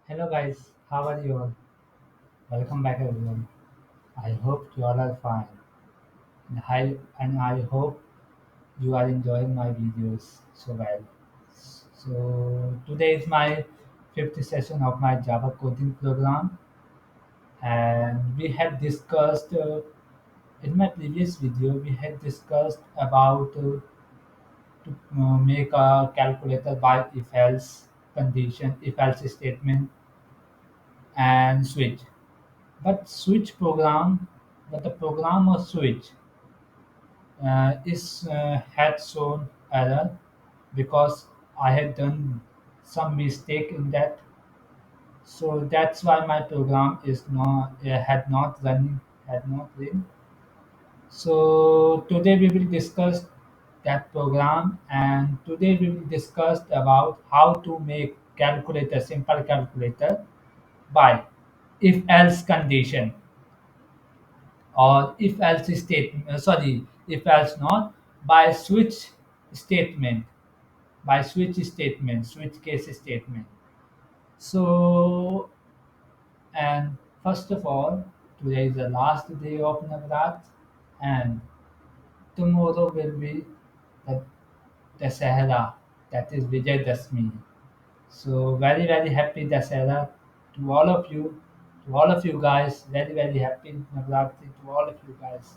Hello guys, how are you all? Welcome back everyone. I hope you all are fine. And I hope you are enjoying my videos so well. So today is my fifth session of my Java coding program, and we had discussed in my previous video we had discussed about to make a calculator by if else condition, if else statement, and switch. But switch program, but the program of switch is had shown error because I had done some mistake in that. So that's why my program is not had not run. So today we will discuss that program, and today we will discuss about how to make calculator, simple calculator by if else condition, or if else statement, if else not, by switch statement, switch case statement. So, and first of all, today is the last day of Navrat, and tomorrow will be the Dussehra, that is Vijay Dashmi. So very very happy Dussehra to all of you, guys. Very very happy Navratri to all of you guys.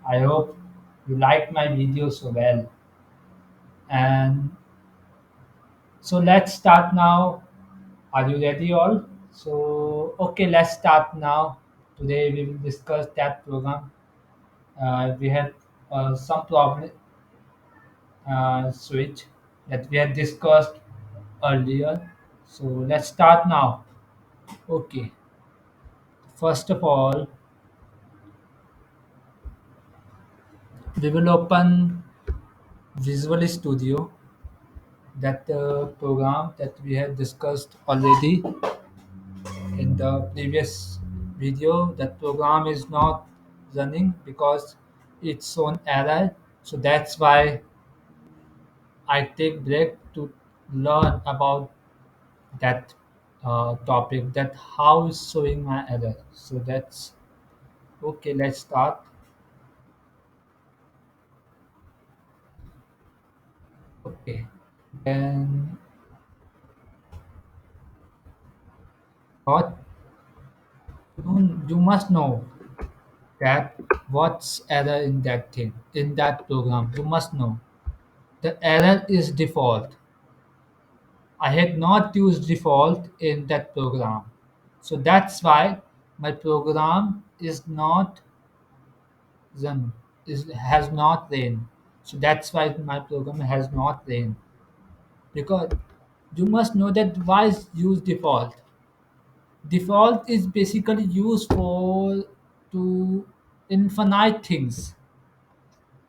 I hope you liked my video so well. And so let's start now. Are you ready all? So okay, let's start now. Today we will discuss that program. We have some problem switch that we had discussed earlier. So let's start now. Okay. First of all, we will open Visual Studio, that program that we have discussed already in the previous video. That program is not running because it's on error, so that's why I take break to learn about that topic, that how is showing my error. So that's okay. Let's start. Okay, and what you must know that what's error in that thing, in that program, you must know the error is default. I had not used default in that program. So that's why my program is not run, has not ran. So that's why my program has not ran. Because you must know that why is use default. Default is basically used for to infinite things,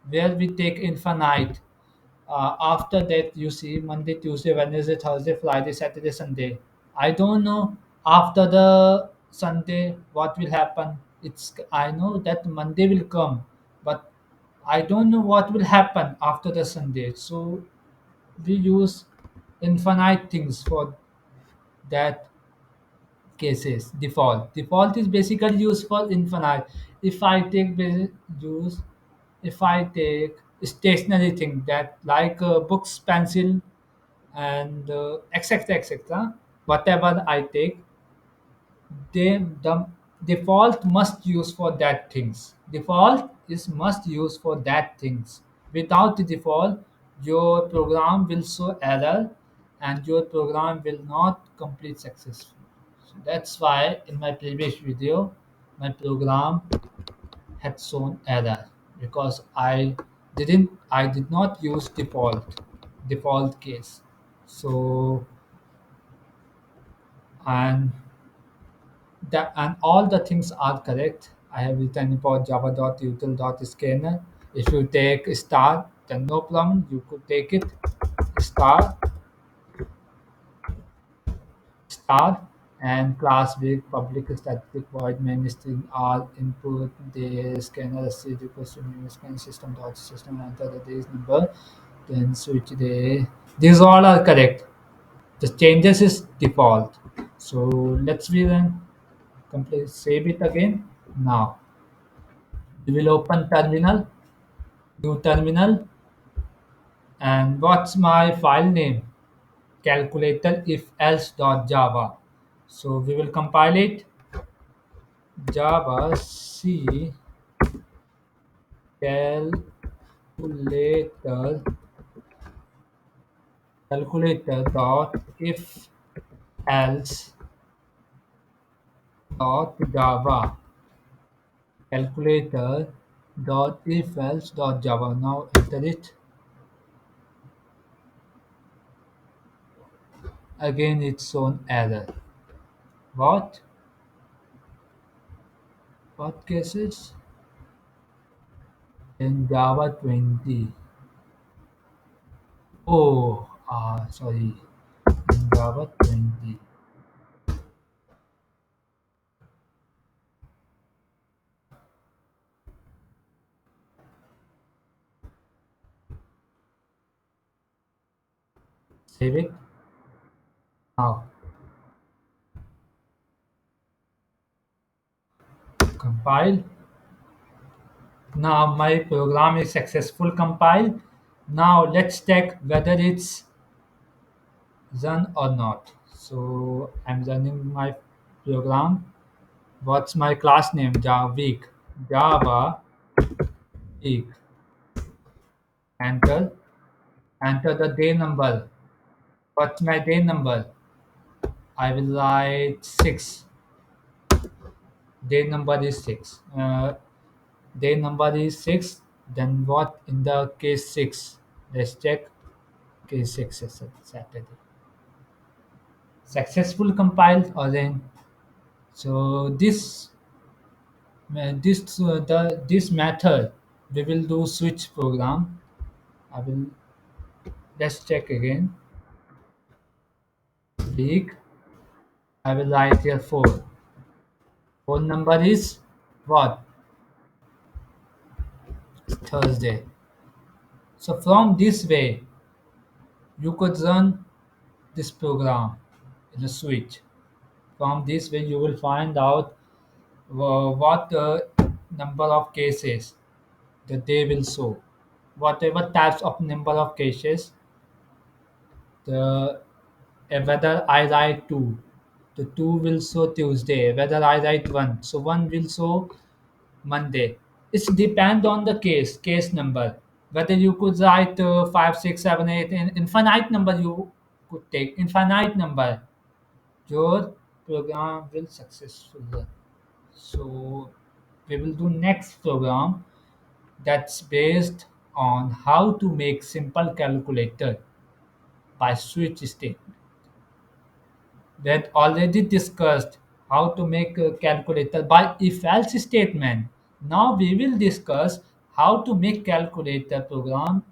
where we take infinite. After that, you see Monday, Tuesday, Wednesday, Thursday, Friday, Saturday, Sunday. I don't know after the Sunday what will happen. It's I know that Monday will come, but I don't know what will happen after the Sunday. So we use infinite things for that cases. Default is basically used for infinite. If I take use, if I take stationary thing that like books, pencil, and etc etc, whatever I take, the default must use for that things. Default is must use for that things. Without the default, your program will show error, and your program will not complete successfully. So that's why in my previous video my program had shown error, because I did not use default case. So, and that, and all the things are correct. I have written about java.util.scanner. If you take star, then no problem, you could take it. Star, star, and class big public static void main string all input the scanner is equals to new scan system enter the day's number, then switch the, these all are correct. The changes is default. So let's rerun. Complete. Save it again. Now we will open terminal. New terminal. And what's my file name? Calculator if else dot java. So we will compile it. Java C calculator dot if else dot java. Calculator dot if else dot java. Now enter it. Again it's shown error. What? What cases? In Java 20. Oh, sorry. In Java 20. Save it. Now compile. Now my program is successful compiled. Now let's check whether it's run or not. So I'm running my program. What's my class name? Java week. Java week. Enter. Enter the day number. What's my day number? I will write 6. Day number is 6. Day number is 6. Then what in the case 6? Let's check. Case 6 is Saturday. Successful compiled or then. So this method we will do switch program. I will let's check again. Week. I will write here 4. Phone number is what? Thursday. So from this way you could run this program in a switch. From this way you will find out what number of cases that they will show. Whatever types of number of cases, the whether I write 2, the 2 will show Tuesday. Whether I write 1, so 1 will show Monday. It depend on the case number. Whether you could write 5, 6, 7, 8, and infinite number you could take infinite number. Your program will successful. So we will do next program that's based on how to make simple calculator by switch statement. We had already discussed how to make a calculator by if else statement. Now we will discuss how to make calculator program,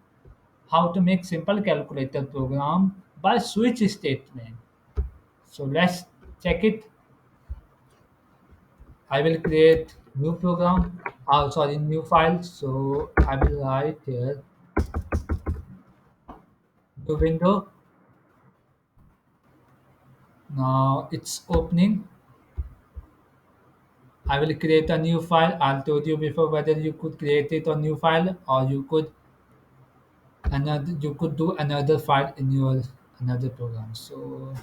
how to make simple calculator program by switch statement. So let's check it. I will create new program, sorry, new file. So I will write here new window. Now it's opening. I will create a new file. I told you before whether you could create it on new file or you could do another file in your another program. So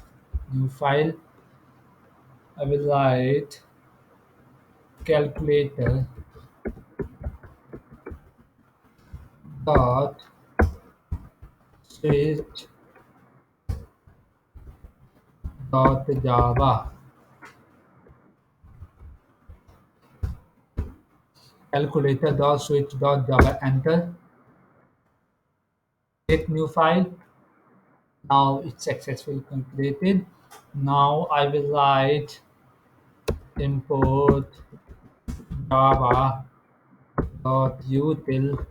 new file. I will write calculator dot switch dot java. Calculator dot switch dot java. Enter. Hit new file. Now it's successfully completed. Now I will write import java dot util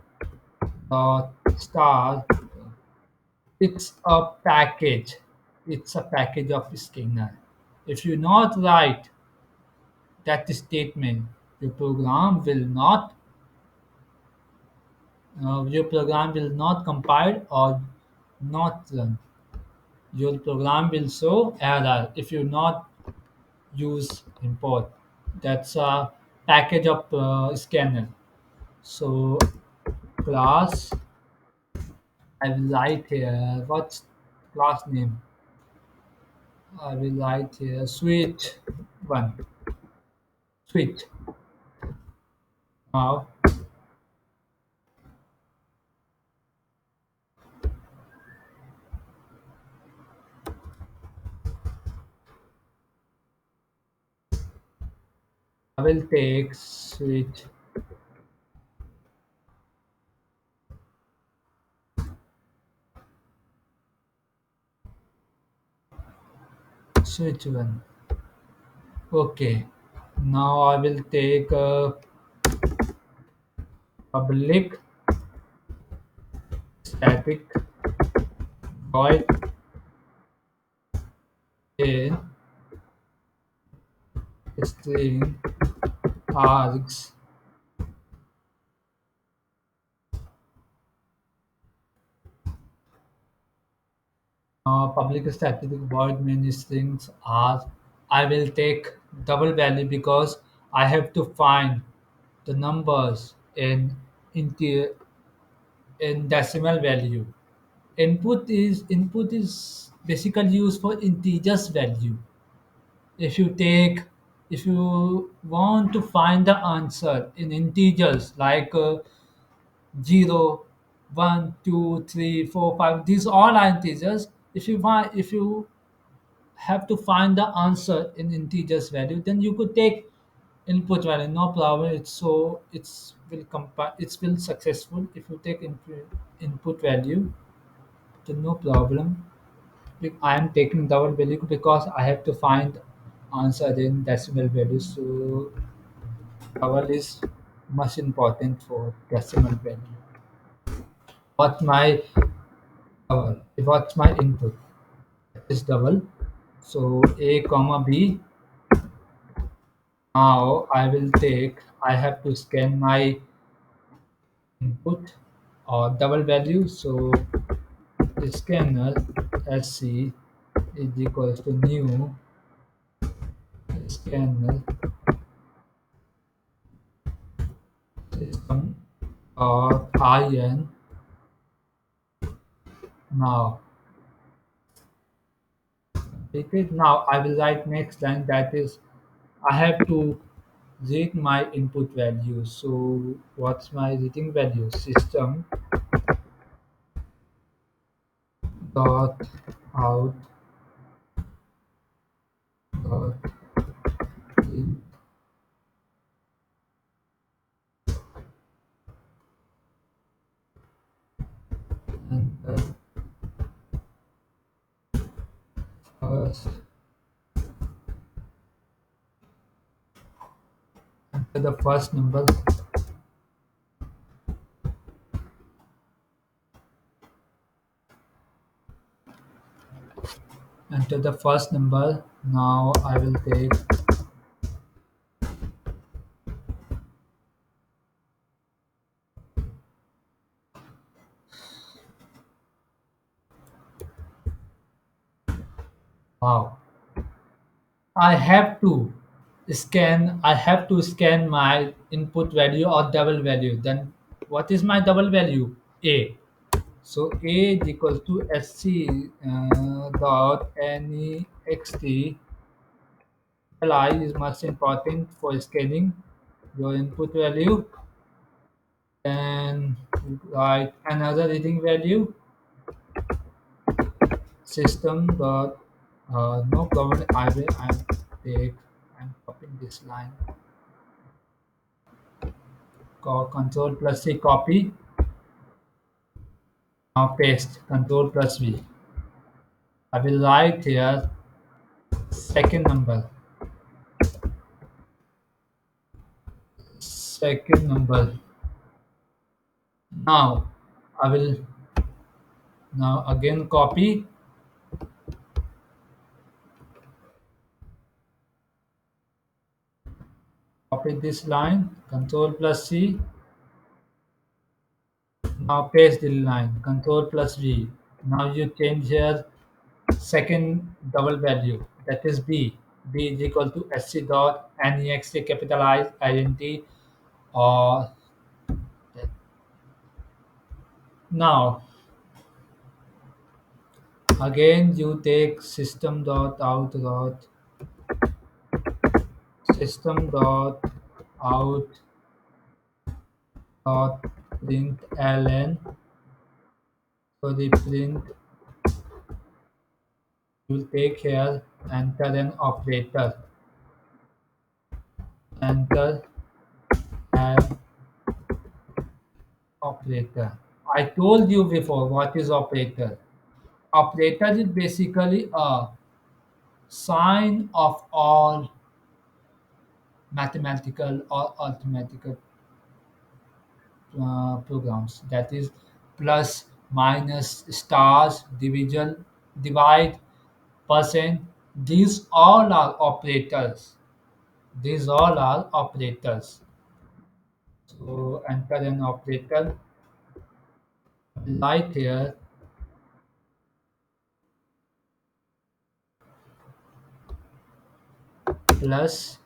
dot star. It's a package. It's a package of scanner. If you not write that statement, your program will not compile or not run. Your program will show error if you not use import. That's a package of scanner. So class, I will write here. What's class name? I will write here sweet one. Sweet. Now I will take switch one. Okay. Now I will take public static void in string args. Public static void main strings are. I will take double value because I have to find the numbers in decimal value. Input is basically used for integers value. If you take if you want to find the answer in integers like 0, 1, 2, 3, 4, 5, these all are integers. If you have to find the answer in integers value, then you could take input value, no problem. It's will successful if you take input value, then no problem. I am taking double value because I have to find answer in decimal value. So double is much important for decimal value. What's my input? Is double. So a comma b. Now I have to scan my input or double value. So the scanner sc is equals to new scanner system or in. Now repeat. Now I will write next line, that is I have to read my input value. So what's my reading value? System dot out dot in, and first enter the first number, enter the first number. Now I will take wow. I have to scan my input value or double value. Then what is my double value? A. So A is equals to sc dot next li is most important for scanning your input value. Then write another reading value, system dot no problem. I'm copying this line. Control plus C, copy. Now paste. Control plus V. I will write here second number. Second number. Now I will now again copy this line. Control plus C. Now paste the line. Control plus V. Now you change here second double value, that is B. B is equal to SC dot NEXT capitalized INT or now again you take system dot out dot print ln. So the print you take here, enter an enter an operator. I told you before what is operator. Operator is basically a sign of all mathematical or arithmetical programs. That is plus, minus, stars, division, divide, percent. These all are operators. These all are operators. So enter an operator right here plus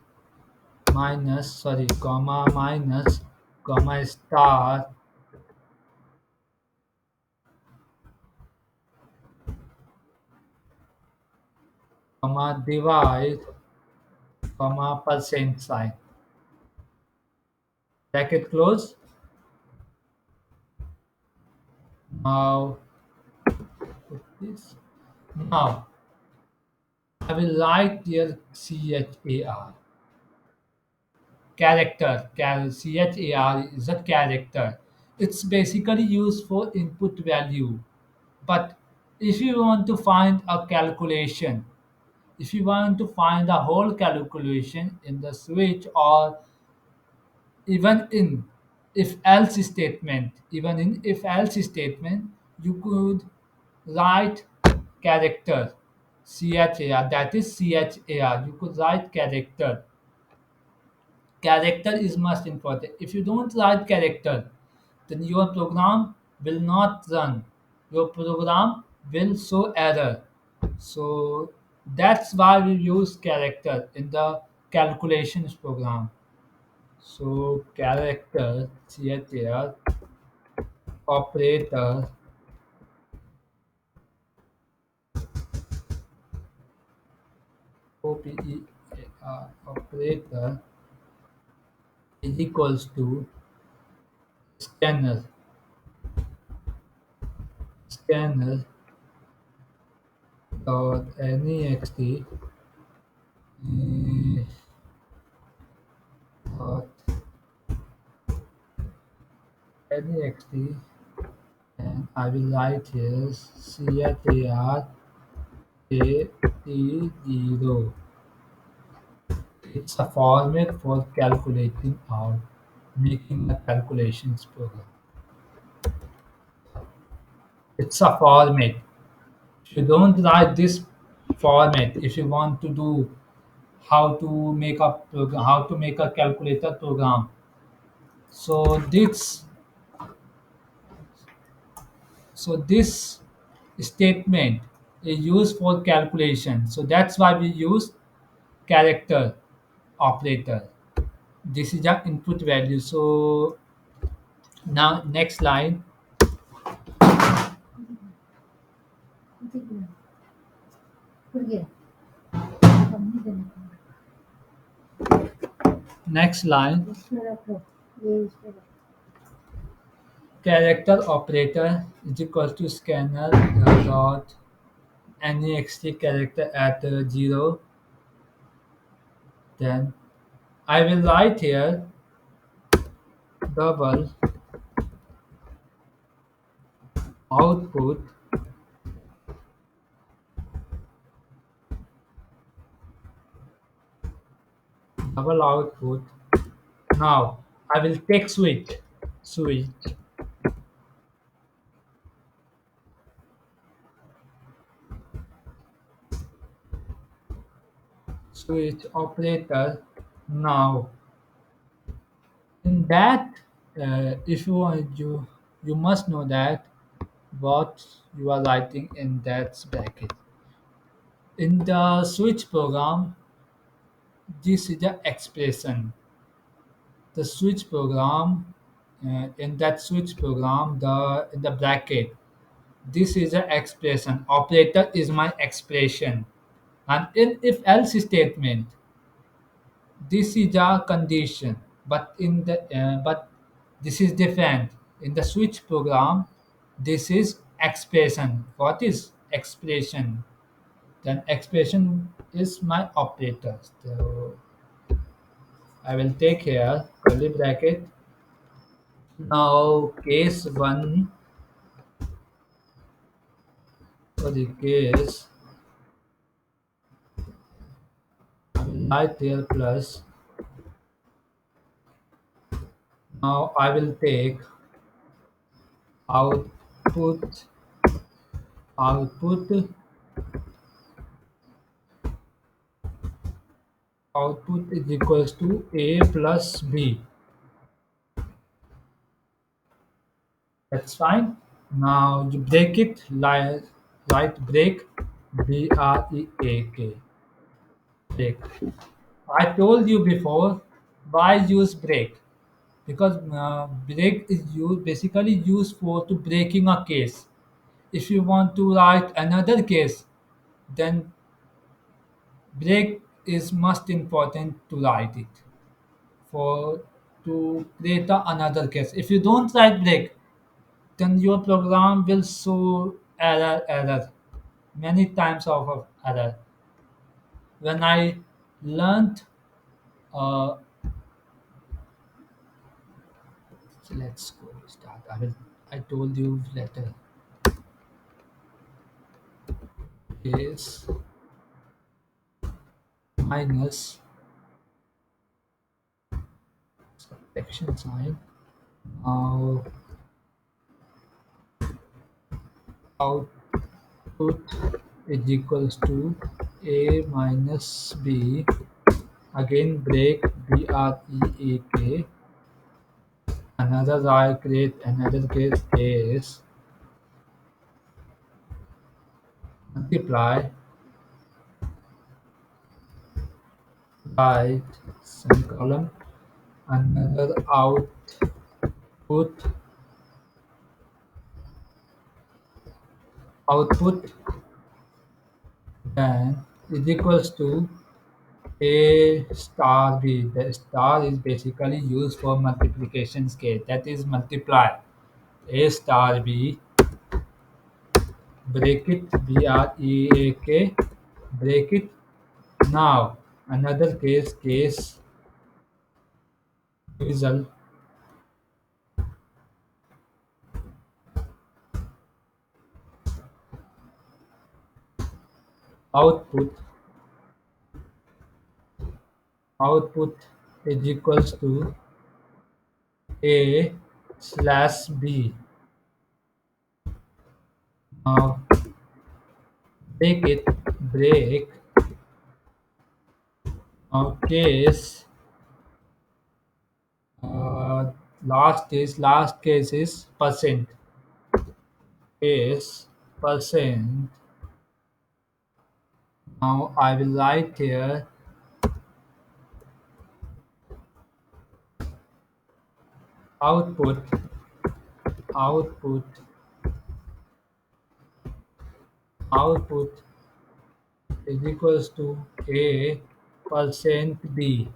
minus sorry comma minus comma star comma divide comma percent sign. Bracket close. Now put this. Now I will write here char. Char is a character. It's basically used for input value. But if you want to find a calculation, if you want to find a whole calculation in the switch or even in if else statement, you could write character char, that is char. You could write character. Character is most important. If you don't write character, then your program will not run. Your program will show error. So that's why we use character in the calculations program. So character CHAR operator operator is equals to scanner scanner dot next dot next, and I will write here CHAR A T0. It's a format for calculating or making a calculations program. It's a format. If you don't write this format, if you want to do how to make a calculator program, so this statement is used for calculation. So that's why we use character operator. This is the input value. So now next line, next line, character operator is equal to scanner dot next character at 0. Then I will write here double output double output. Now I will take switch operator. Now in that, if you want you must know that what you are writing in that bracket in the switch program. This is the expression. The switch program, in that switch program, the in the bracket, this is the expression. Operator is my expression. And in if else statement, this is a condition. But this is different. In the switch program, this is expression. What is expression? Then expression is my operator. So I will take here curly bracket. Now case 1 for the case, I will write here plus. Now I will take output. Output is equals to A plus B. That's fine. Now you break it, right break, break. Break. I told you before, why use break? Because break is used basically used for to breaking a case. If you want to write another case, then break is most important to write it for to create another case. If you don't write break, then your program will show error many times of error. When I learned, uh, so let's go start. I told you letter is minus subtraction sign. Now output is equals to A minus B. Again break, break. Another I create another case is multiply by semicolon. Another output then is equals to A star B. The star is basically used for multiplication scale. That is multiply. A star B, break it, break, break it. Now, another case result, output, output is equals to A slash B. Now, break, now case, uh, last case is percent. Case percent. Now I will write here output output output is equals to A percent B.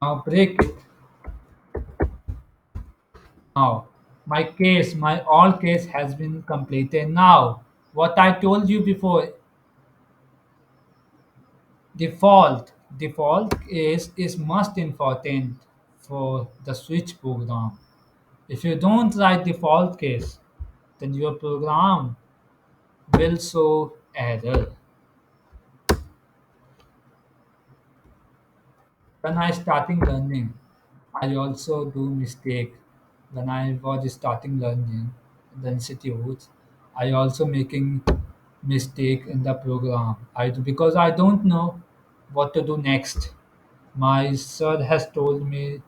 Now break it. Now my all case has been completed. Now what I told you before, default is most important for the switch program. If you don't write default case, then your program will show error. When I starting learning, I also do mistake. When I was starting learning in the institutes, I also making mistake in the program. Because I don't know what to do next. My sir has told me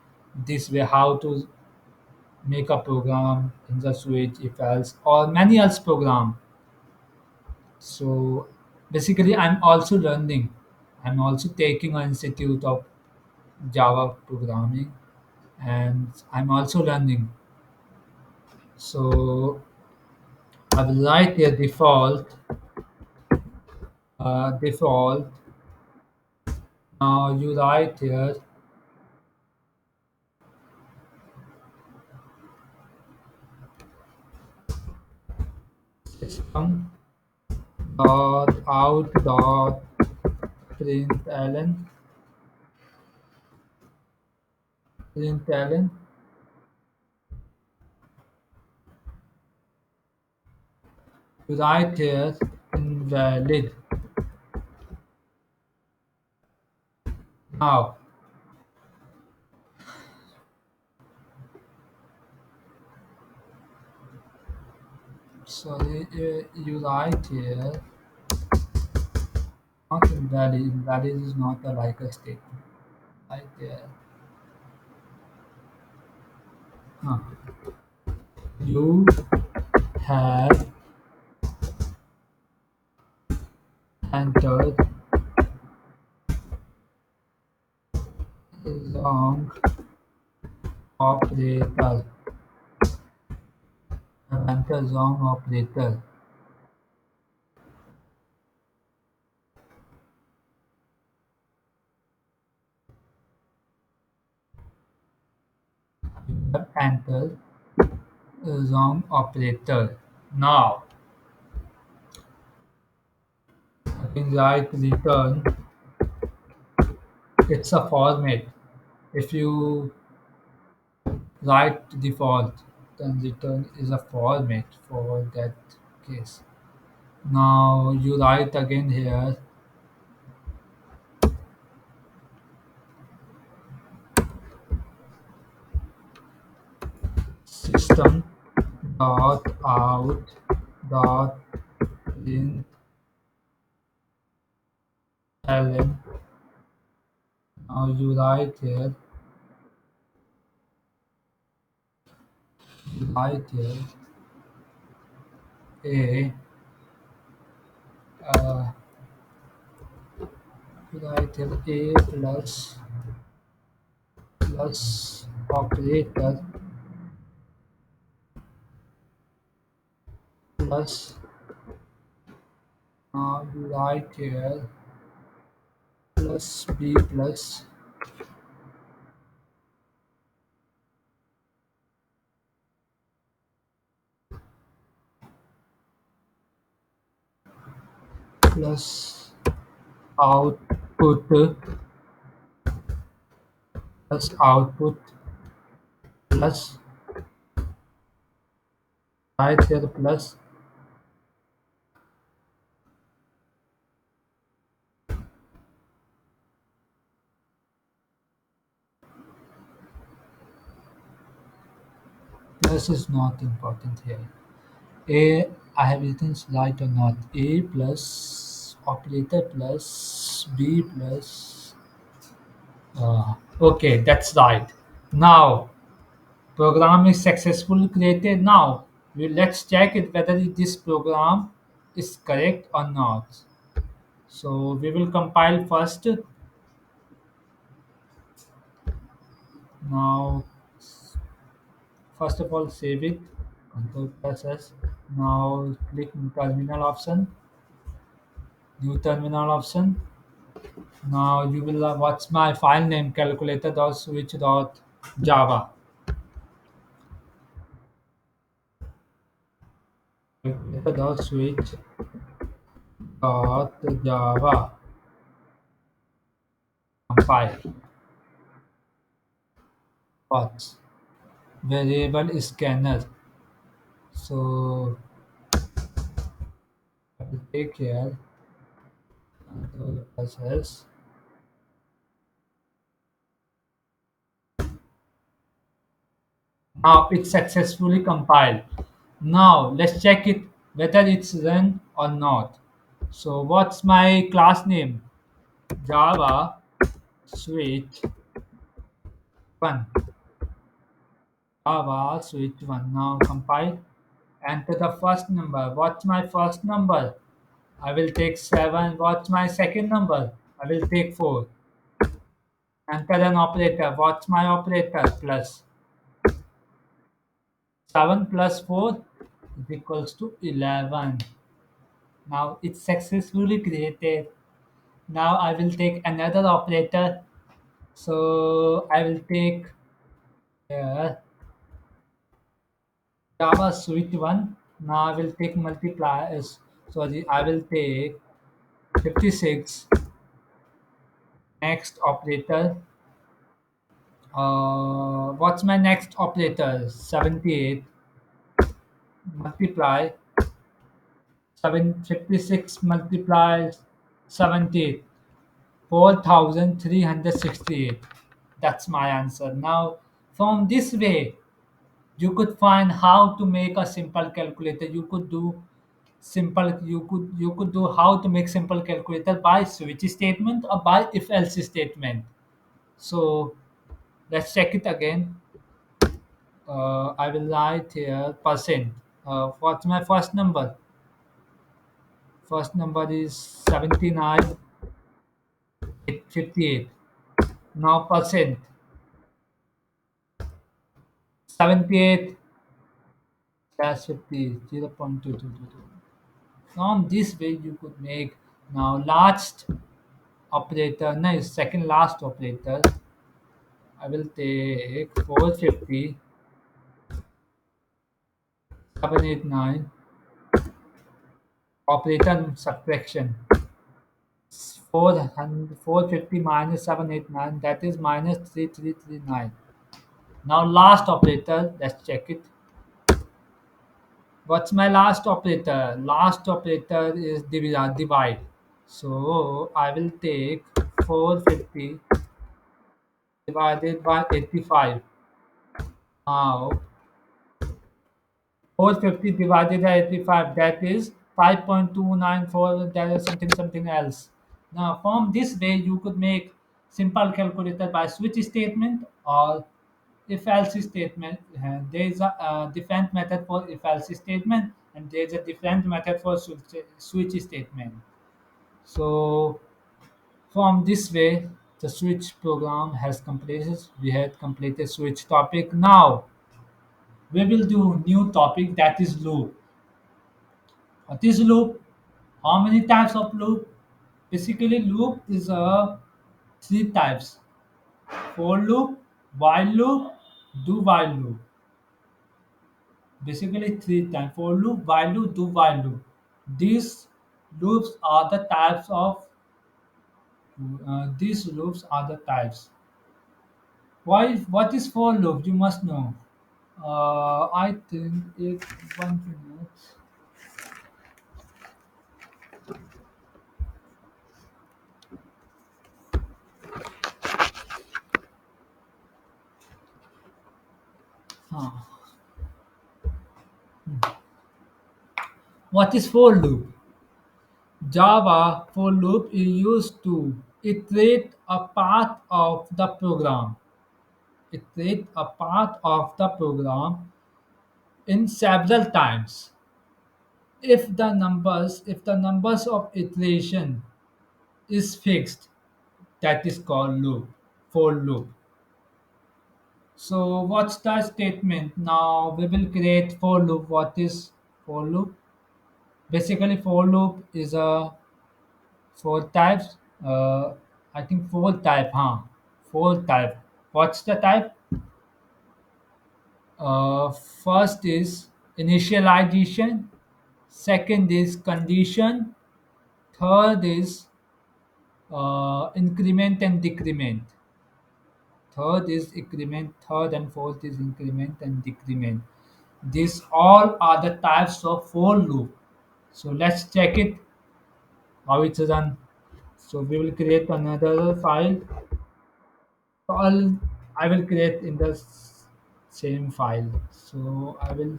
this way how to make a program in the switch if else or many else program. So basically I'm also learning. I'm also taking an institute of Java programming, and I'm also learning. So I will write a default. Now you write here system dot out dot println. You write here invalid. Now, sorry, you write here not invalid. Invalid is not a like a statement. Right there. Huh. You have entered wrong operator. Entered wrong operator. You have entered wrong operator. Now, in right return, it's a format. If you write default, then return is a format for that case. Now you write again here system dot out dot println. Now you write here you write here a uh, you write here a plus operator plus. Now you write here plus b plus output output plus right here plus plus is not important here. A I have written right or not. A plus operator plus B plus okay, that's right. Now program is successfully created. Now let's check it whether this program is correct or not. So we will compile first. Now first of all save it. Control plus S. Now click terminal option. New terminal option. Now you will what's my file name calculator dot switch dot java. Calculator dot switch dot java. Compile. What? Variable scanner. So I will take here control plus S. Now it's successfully compiled. Now let's check it whether it's run or not. So what's my class name? Java switch 1. Java switch 1. Now compile. Enter the first number. What's my first number? I will take 7. What's my second number? I will take 4. Enter an operator. What's my operator? Plus 7 plus 4 is equals to 11. Now it's successfully created. Now I will take another operator. So I will take uh, Java switch one. Now I will take multiply. Sorry, I will take 56. Next operator. What's my next operator? 78 multiply 756 multiplies 70 4,368. That's my answer. Now, from this way, you could find how to make a simple calculator. You could do how to make simple calculator by switch statement or by if else statement. So let's check it again. I will write here percent. What's my first number? First number is 79 58. Now percent 78 dash 50 0.2222. From this way you could make now last operator. No, second last operator. I will take 450 789 operator subtraction. 450 minus 789, that is minus 3339. Now last operator, let's check it. What's my last operator? Last operator is divide. So I will take 450 divided by 85. Now 450 divided by 85, that is 5.294, that is something else. Now from this way you could make simple calculator by switch statement or if else statement. There is a different method for if else statement and there is a different method for switch statement. So from this way the switch program has completed. We had completed switch topic. Now we will do new topic, that is loop. What is loop? How many types of loop? Basically, loop is three types: for loop, while loop, do while loop. Basically, three types: for loop, while loop, do while loop. These loops are the types of these loops are the types. Why? What is for loop? You must know. I think it 1 minute. Huh. What is for loop? Java for loop is used to iterate a part of the program. Iterate a part of the program in several times. If the numbers of iteration is fixed, that is called loop. For loop. So what's the statement? Now we will create for loop. What is for loop? Basically, for loop is a four types. I think four type, huh? Four type. What's the type? First is initialization. Second is condition. Third is increment and decrement. Third is increment. Third and fourth is increment and decrement. These all are the types of for loop. So let's check it how it's done. So we will create another file. All I will create in the same file. So I will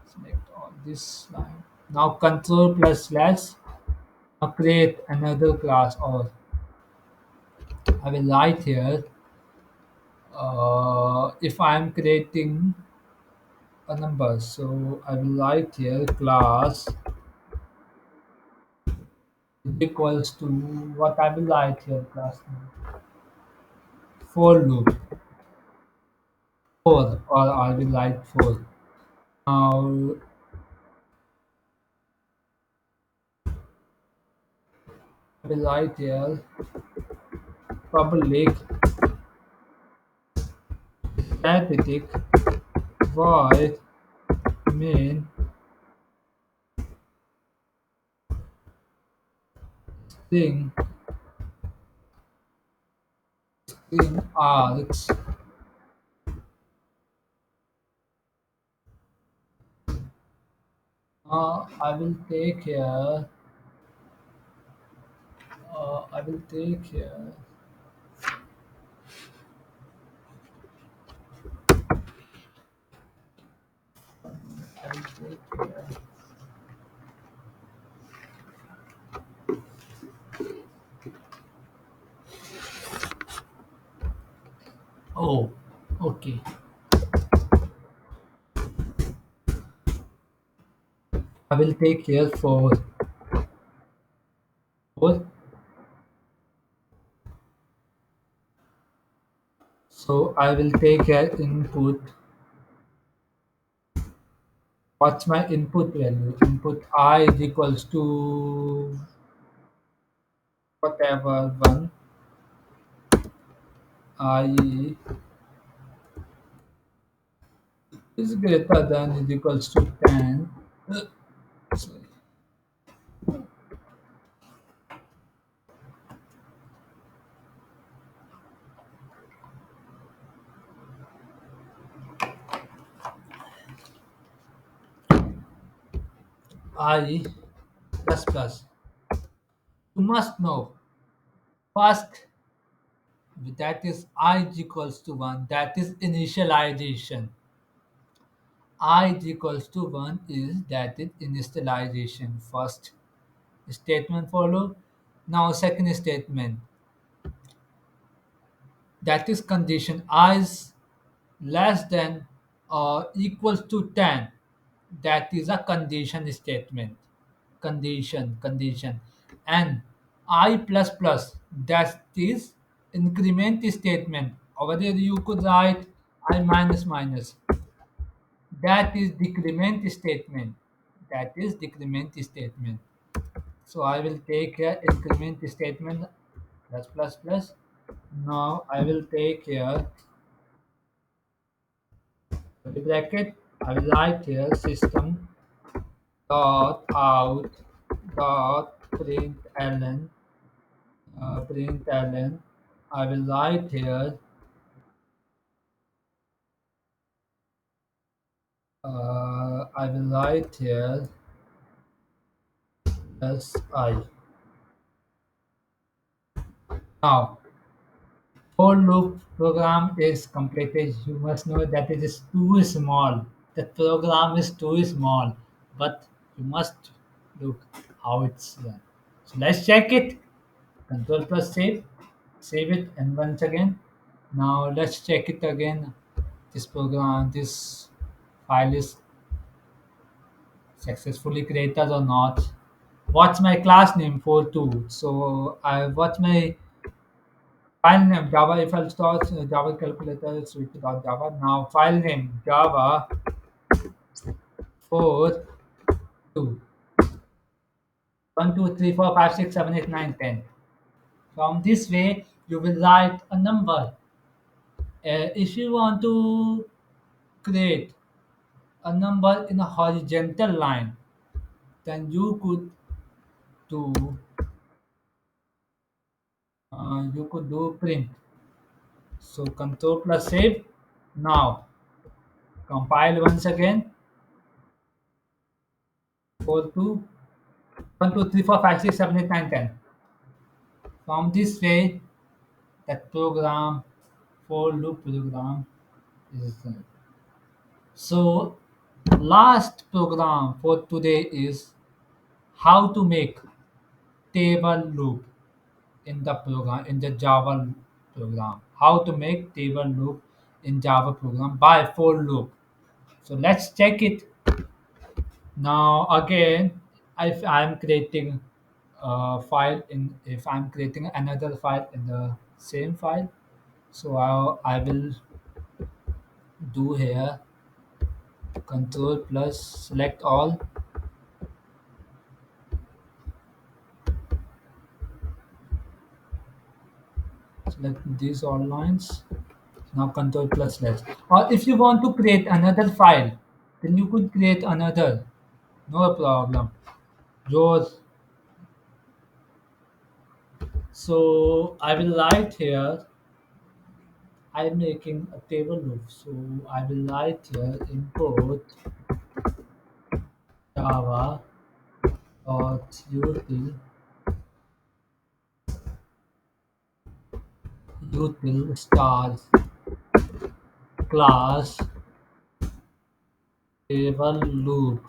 select all this line. Now control plus slash. Now create another class, or I will write here. If I am creating a number, so I will write here class is equals to what I will write here, class name. For loop, for, or I will write for. Now I will write here public static void main string string args. I will take here. I will take here. I will take here. Oh, okay. I will take here for. So I will take here input. What's my input value? Input I is equals to whatever one I is greater than is equals to 10. Sorry. I plus plus. You must know first that is I is equals to 1. That is initialization. I is equals to 1 is that is initialization. First statement follow. Now second statement, that is condition I is less than or equals to 10. That is a condition statement. Condition. And I plus plus, that is increment statement. Over there you could write I minus minus. That is decrement statement. That is decrement statement. So I will take a increment statement plus plus plus. Now I will take here the bracket. I will write here system dot out dot println. I will write here I will write here as I. Now for loop program is completed. You must know that it is too small. The program is too small, but you must look how it's done. So let's check it. Control plus save it, and once again. Now let's check it again. This file is successfully created or not. What's my class name for two? So I what's my file name Java. If I'll start Java calculator switch dot Java. Now file name Java for two. 1, 2, 3, 4, 5, 6, 7, 8, 9, 10. From this way you will write a number. If you want to create a number in a horizontal line, then do you could do print. So control plus save. Now compile once again. 4 2 1 2 3 4 5 6 7 8 9 10. From this way, that program for loop program is done. So last program for today is how to make table loop in the program in the Java program. How to make table loop in Java program by for loop. So let's check it. Now again, if I'm creating file in if I'm creating another file in the same file. So I will do here control plus select all, select these all lines. Now control plus slash. Or if you want to create another file, then you could create another. No problem. Yours. So I will write here. I'm making a table loop. So I will write here input java dot util util stars class table loop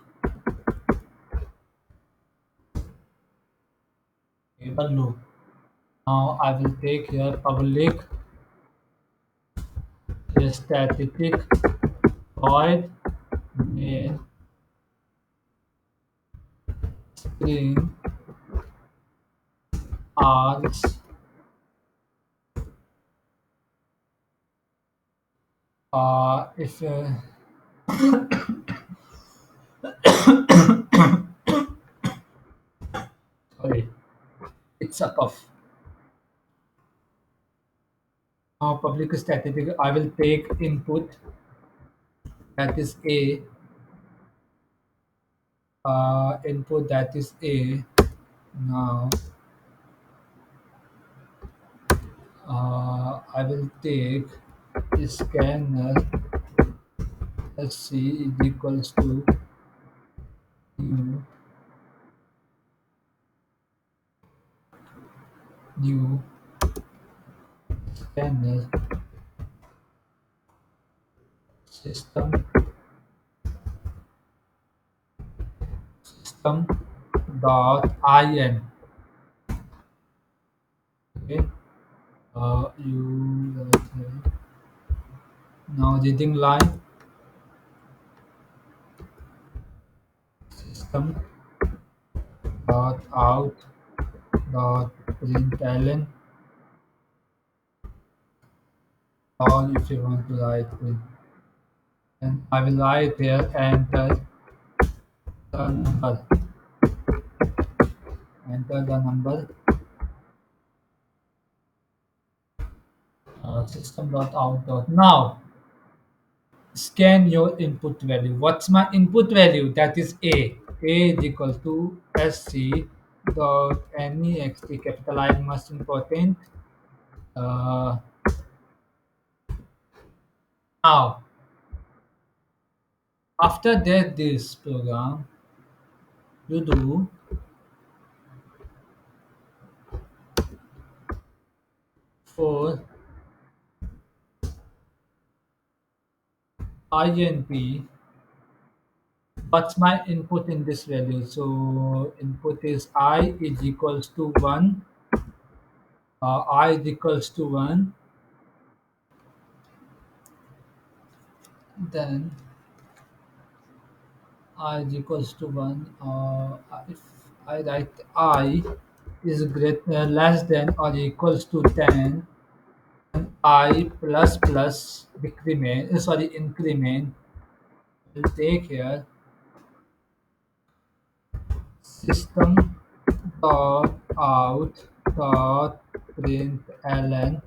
table loop. Now I will take here public static void main string args if sorry, it's a cough. Now public static I will take input that is a input that is a. Now I will take scanner sc is equals to new new scanner system system dot in. Okay. You now reading line system dot out dot println, or if you want to write it, and I will write here the number enter the number system dot out dot. Now scan your input value. What's my input value? That is a is equal to sc dot next capital I most important. uh, Now after that this program you do for inp. What's my input in this value? So input is I is equals to 1. I is equals to 1. Then I is equals to 1. If I write I is greater less than or equals to 10, and I plus plus decrement, sorry, increment, will take here system dot out dot println.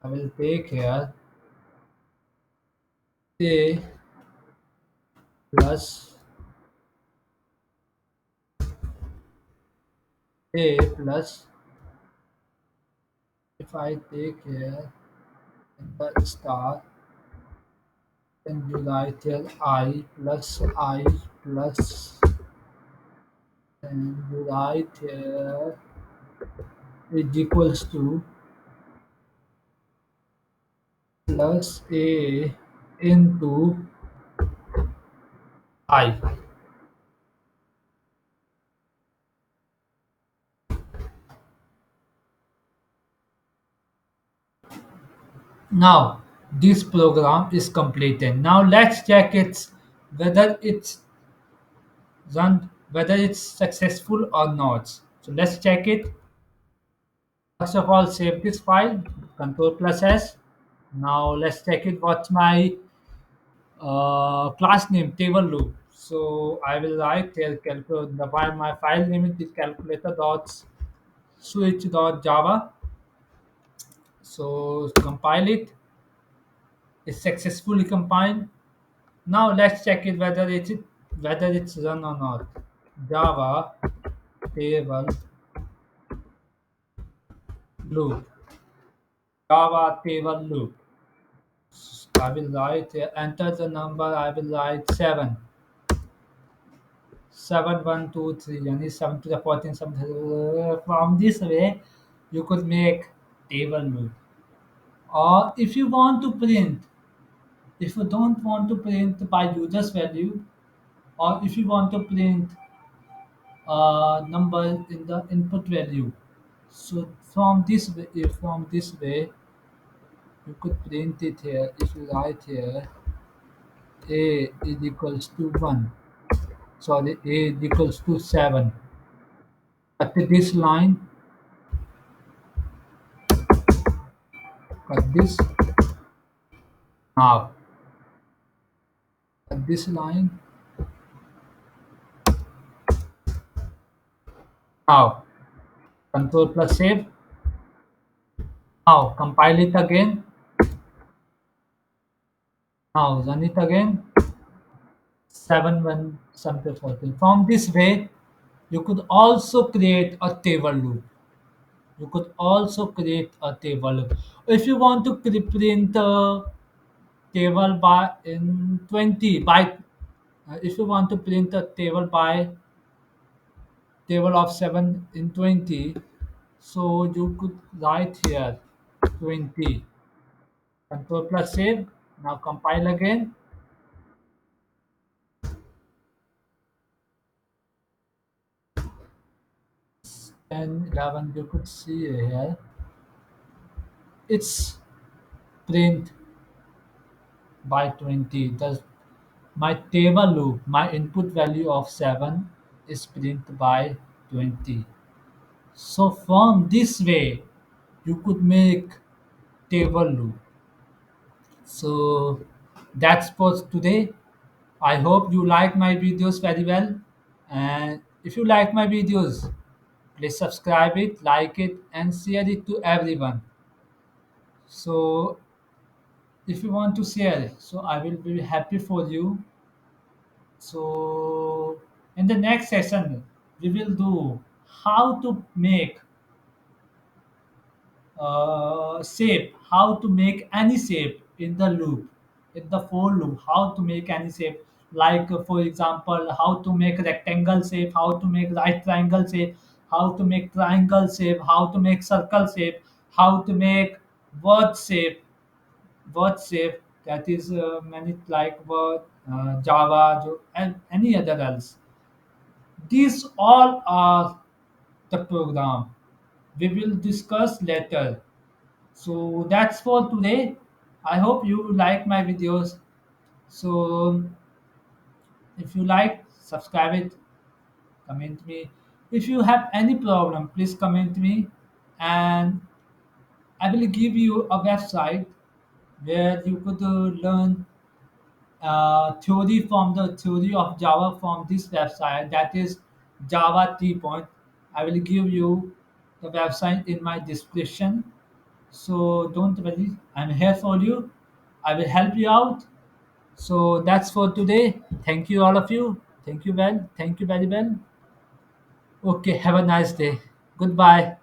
I will take here a plus a plus. If I take here the star, then you write here I plus, and you write here is equals to plus a into I. Now this program is completed. Now let's check its whether it's run whether it's successful or not. So let's check it. First of all, save this file, Control plus S. Now let's check it. What's my class name? Table loop. So I will write here calculate the file. My file name is calculator dot switch dot java. So compile it. It's successfully compiled. Now let's check it whether it's run or not. Java table loop. Java table loop. I will write enter the number. I will write 7. 7 1 2 3 yani 7 to the 14 7 from this way you could make table loop. Or if you want to print, if you don't want to print by users value, or if you want to print number in the input value, so from this way you could print it here. If you write here a is equals to 1, sorry, a is equals to 7, cut this line, cut this, now cut this line, now control plus save, now compile it again, now run it again, 7 1 something 14. From this way you could also create a table loop. You could also create a table loop. If you want to print a table by in 20 by if you want to print a table by table of 7 in 20, so you could write here 20, control plus save, now compile again, 10 11 you could see here it's print by 20. Thus my table loop, my input value of 7 is print by 20. So from this way you could make table loop. So that's for today. I hope you like my videos very well. And if you like my videos, please subscribe it, like it, and share it to everyone. So if you want to share, so I will be happy for you. So in the next session, we will do how to make shape, how to make any shape in the loop, in the for loop, how to make any shape, like for example how to make rectangle shape, how to make right triangle shape, how to make triangle shape, how to make circle shape, how to make word shape, word shape, that is many like word, java, and any other else. These all are the program we will discuss later. So that's for today. I hope you like my videos. So if you like, subscribe it, comment me. If you have any problem, please comment me, and I will give you a website where you could learn theory from the theory of Java from this website. That is Java 3 point. I will give you the website in my description. So don't worry, I'm here for you. I will help you out. So that's for today. Thank you, all of you. Thank you, well. Thank you very well. Okay, have a nice day. Goodbye.